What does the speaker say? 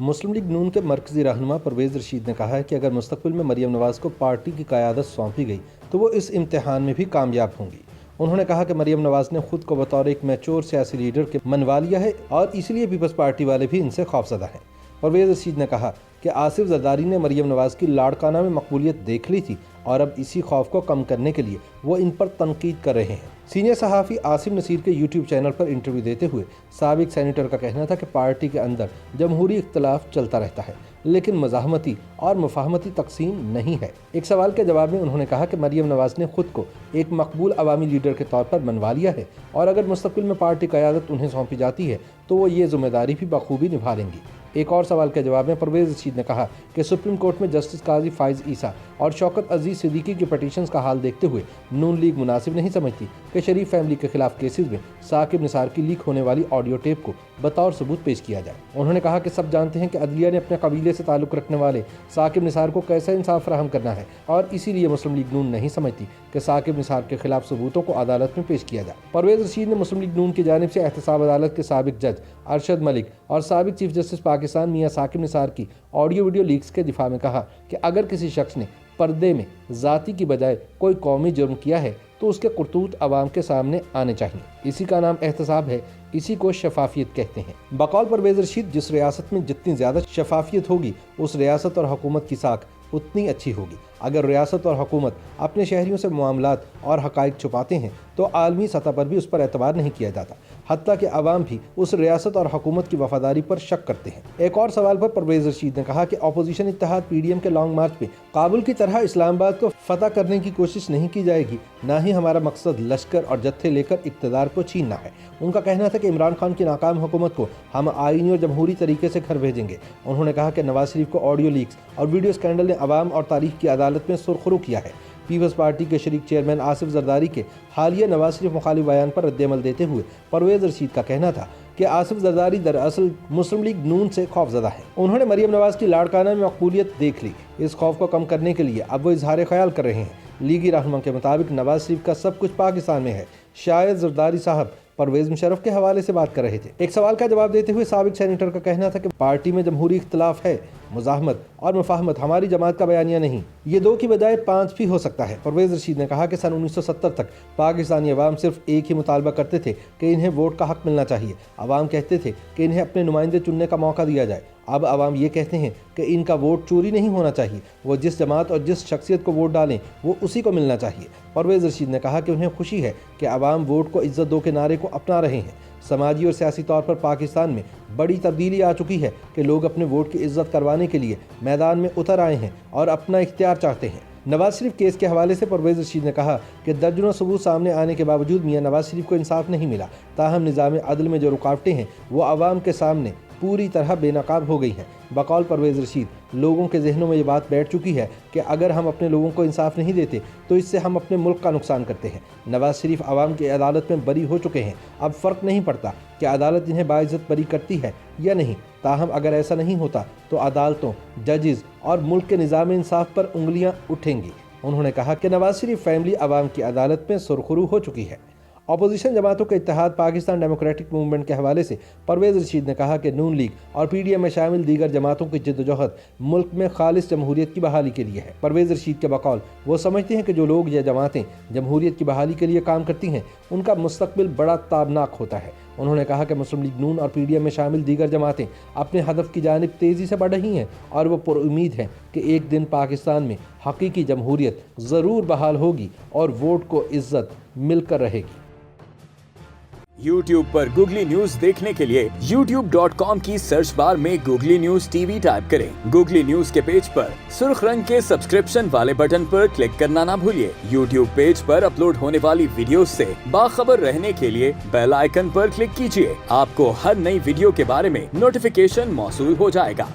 مسلم league نون کے مرکزی رہنما پرویز رشید نے کہا ہے کہ اگر مستقبل میں مریم نواز کو پارٹی کی قیادت سونپی گئی تو وہ اس امتحان میں بھی کامیاب ہوں گی۔ انہوں نے کہا کہ مریم نواز نے خود کو بطور ایک میچور سیاسی لیڈر کے منوا لیا ہے اور اس لیے پیپلز پارٹی والے بھی ان سے خوفزدہ ہیں۔ پرویز رشید نے کہا کہ آصف زرداری نے مریم نواز کی لاڑکانہ میں مقبولیت دیکھ لی تھی اور اب اسی خوف کو کم کرنے کے لیے وہ ان پر تنقید کر رہے ہیں۔ سینئر صحافی عاصم نصیر کے یوٹیوب چینل پر انٹرویو دیتے ہوئے سابق سینیٹر کا کہنا تھا کہ پارٹی کے اندر جمہوری اختلاف چلتا رہتا ہے لیکن مزاحمتی اور مفاہمتی تقسیم نہیں ہے۔ ایک سوال کے جواب میں انہوں نے کہا کہ مریم نواز نے خود کو ایک مقبول عوامی لیڈر کے طور پر منوا لیا ہے اور اگر مستقبل میں پارٹی قیادت انہیں سونپی جاتی ہے تو وہ یہ ذمہ داری بھی بخوبی نبھا لیں گی۔ ایک اور سوال کے جواب میں پرویز رشید نے کہا کہ سپریم کورٹ میں جسٹس قاضی فائز عیسیٰ اور شوکت عزیز صدیقی کی پٹیشنز کا حال دیکھتے ہوئے نون لیگ مناسب نہیں سمجھتی کہ شریف فیملی کے خلاف کیسز میں ثاقب نثار کی لیک ہونے والی آڈیو ٹیپ کو بطور ثبوت پیش کیا جائے۔ انہوں نے کہا کہ سب جانتے ہیں کہ عدلیہ نے اپنے قبیلے سے تعلق رکھنے والے ثاقب نثار کو کیسا انصاف فراہم کرنا ہے اور اسی لیے مسلم لیگ نون نہیں سمجھتی کہ ثاقب نثار کے خلاف ثبوتوں کو عدالت میں پیش کیا جائے۔ پرویز رشید نے مسلم لیگ نون کی جانب سے احتساب عدالت کے سابق جج ارشد ملک اور سابق چیف جسٹس پاکستان میاں ثاقب نثار کی آڈیو ویڈیو لیکس کے دفاع میں کہا کہ اگر کسی شخص نے پردے میں ذاتی کی بجائے کوئی قومی جرم کیا ہے تو اس کے کرتوت عوام کے سامنے آنے چاہیے۔ اسی کا نام احتساب ہے، اسی کو شفافیت کہتے ہیں۔ بقول پرویز رشید جس ریاست میں جتنی زیادہ شفافیت ہوگی اس ریاست اور حکومت کی ساکھ اتنی اچھی ہوگی۔ اگر ریاست اور حکومت اپنے شہریوں سے معاملات اور حقائق چھپاتے ہیں تو عالمی سطح پر بھی اس پر اعتبار نہیں کیا جاتا، حتیٰ کہ عوام بھی اس ریاست اور حکومت کی وفاداری پر شک کرتے ہیں۔ ایک اور سوال پر پرویز رشید نے کہا کہ اپوزیشن اتحاد پی ڈی ایم کے لانگ مارچ میں کابل کی طرح اسلام آباد کو فتح کرنے کی کوشش نہیں کی جائے گی، نہ ہی ہمارا مقصد لشکر اور جتھے لے کر اقتدار کو چھیننا ہے۔ ان کا کہنا تھا کہ عمران خان کی ناکام حکومت کو ہم آئینی اور جمہوری طریقے سے گھر بھیجیں گے۔ انہوں نے کہا کہ نواز شریف کو آڈیو لیکس اور ویڈیو اسکینڈل نے عوام اور تاریخ کی عدالت میں سرخرو کیا ہے۔ پیپلز پارٹی کے شریک چیئرمین آصف زرداری کے حالیہ نواز شریف مخالف بیان پر رد عمل دیتے ہوئے پرویز رشید کا کہنا تھا کہ آصف زرداری دراصل مسلم لیگ نون سے خوفزدہ ہے۔ انہوں نے مریم نواز کی لاڑکانہ میں مقبولیت دیکھ لی، اس خوف کو کم کرنے کے لیے اب وہ اظہار خیال کر رہے ہیں۔ لیگی رہنما کے مطابق نواز شریف کا سب کچھ پاکستان میں ہے۔ شاید زرداری صاحب پرویز مشرف کے حوالے سے بات کر رہے تھے۔ ایک سوال کا جواب دیتے ہوئے سابق سینیٹر کا کہنا تھا کہ پارٹی میں جمہوری اختلاف ہے، مزاحمت اور مفاہمت ہماری جماعت کا بیانیہ نہیں، یہ 2 کی بجائے 5 بھی ہو سکتا ہے۔ پرویز رشید نے کہا کہ سن 1970 تک پاکستانی عوام صرف ایک ہی مطالبہ کرتے تھے کہ انہیں ووٹ کا حق ملنا چاہیے۔ عوام کہتے تھے کہ انہیں اپنے نمائندے چننے کا موقع دیا جائے۔ اب عوام یہ کہتے ہیں کہ ان کا ووٹ چوری نہیں ہونا چاہیے، وہ جس جماعت اور جس شخصیت کو ووٹ ڈالیں وہ اسی کو ملنا چاہیے۔ پرویز رشید نے کہا کہ انہیں خوشی ہے کہ عوام ووٹ کو عزت دو کے نعرے کو اپنا رہے ہیں۔ سماجی اور سیاسی طور پر پاکستان میں بڑی تبدیلی آ چکی ہے کہ لوگ اپنے ووٹ کی عزت کروانے کے لیے میدان میں اتر آئے ہیں اور اپنا اختیار چاہتے ہیں۔ نواز شریف کیس کے حوالے سے پرویز رشید نے کہا کہ درجنوں ثبوت سامنے آنے کے باوجود میاں نواز شریف کو انصاف نہیں ملا، تاہم نظام عدل میں جو رکاوٹیں ہیں وہ عوام کے سامنے پوری طرح بے نقاب ہو گئی ہیں۔ بقول پرویز رشید لوگوں کے ذہنوں میں یہ بات بیٹھ چکی ہے کہ اگر ہم اپنے لوگوں کو انصاف نہیں دیتے تو اس سے ہم اپنے ملک کا نقصان کرتے ہیں۔ نواز شریف عوام کی عدالت میں بری ہو چکے ہیں، اب فرق نہیں پڑتا کہ عدالت انہیں باعزت بری کرتی ہے یا نہیں، تاہم اگر ایسا نہیں ہوتا تو عدالتوں، ججز اور ملک کے نظام انصاف پر انگلیاں اٹھیں گی۔ انہوں نے کہا کہ نواز شریف فیملی عوام کی عدالت میں سرخرو ہو چکی ہے۔ اپوزیشن جماعتوں کے اتحاد پاکستان ڈیموکریٹک موومنٹ کے حوالے سے پرویز رشید نے کہا کہ نون لیگ اور پی ڈی ایم میں شامل دیگر جماعتوں کی جدوجہد ملک میں خالص جمہوریت کی بحالی کے لیے ہے۔ پرویز رشید کے بقول وہ سمجھتے ہیں کہ جو لوگ یا جماعتیں جمہوریت کی بحالی کے لیے کام کرتی ہیں ان کا مستقبل بڑا تابناک ہوتا ہے۔ انہوں نے کہا کہ مسلم لیگ نون اور پی ڈی ایم میں شامل دیگر جماعتیں اپنے ہدف کی جانب تیزی سے بڑھ رہی ہیں اور وہ پر امید ہیں کہ ایک دن پاکستان میں حقیقی جمہوریت ضرور بحال ہوگی اور ووٹ کو عزت مل کر رہے گی۔ YouTube پر گوگلی نیوز دیکھنے کے لیے youtube.com کی سرچ بار میں googly news T V type کریں۔ گوگلی نیوز کے پیج پر سرخ رنگ کے سبسکرپشن والے بٹن پر کلک کرنا نہ بھولیے۔ YouTube پیج پر اپلوڈ ہونے والی ویڈیوز سے باخبر رہنے کے لیے بیل آئیکن پر کلک کیجیے۔ آپ کو ہر نئی ویڈیو کے بارے میں نوٹیفیکیشن موصول ہو جائے گا۔